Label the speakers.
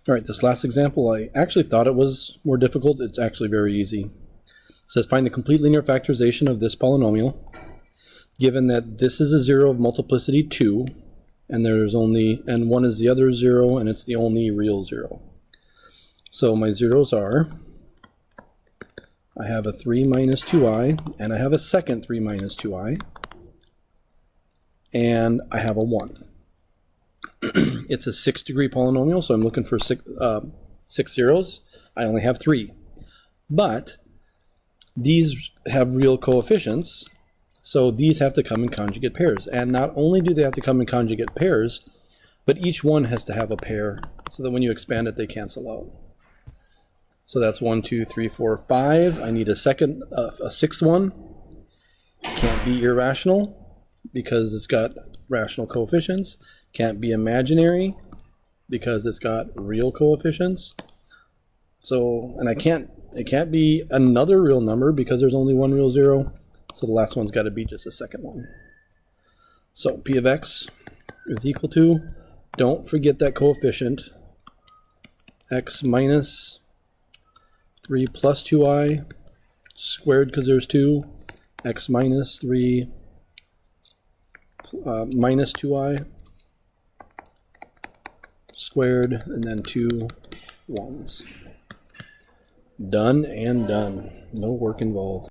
Speaker 1: All right, this last example, I actually thought it was more difficult. It's actually very easy. It says find the complete linear factorization of this polynomial, given that this is a 0 of multiplicity 2, and 1 is the other 0, and it's the only real 0. So my zeros are, I have a 3 minus 2i, and I have a second 3 minus 2i, and I have a 1. It's a 6-degree polynomial, so I'm looking for six zeros. I only have 3. But these have real coefficients, so these have to come in conjugate pairs. And not only do they have to come in conjugate pairs, but each one has to have a pair, so that when you expand it, they cancel out. So that's 1, 2, 3, 4, 5. I need a sixth one. Can't be irrational because it's got rational coefficients. Can't be imaginary because it's got real coefficients. So, and it can't be another real number because there's only one real 0. So the last one's got to be just a second one. So p of x is equal to, don't forget that coefficient, x minus 3 plus 2i squared because there's 2, x minus 3 minus 2i squared, and then 2 1s. Done and done. No work involved.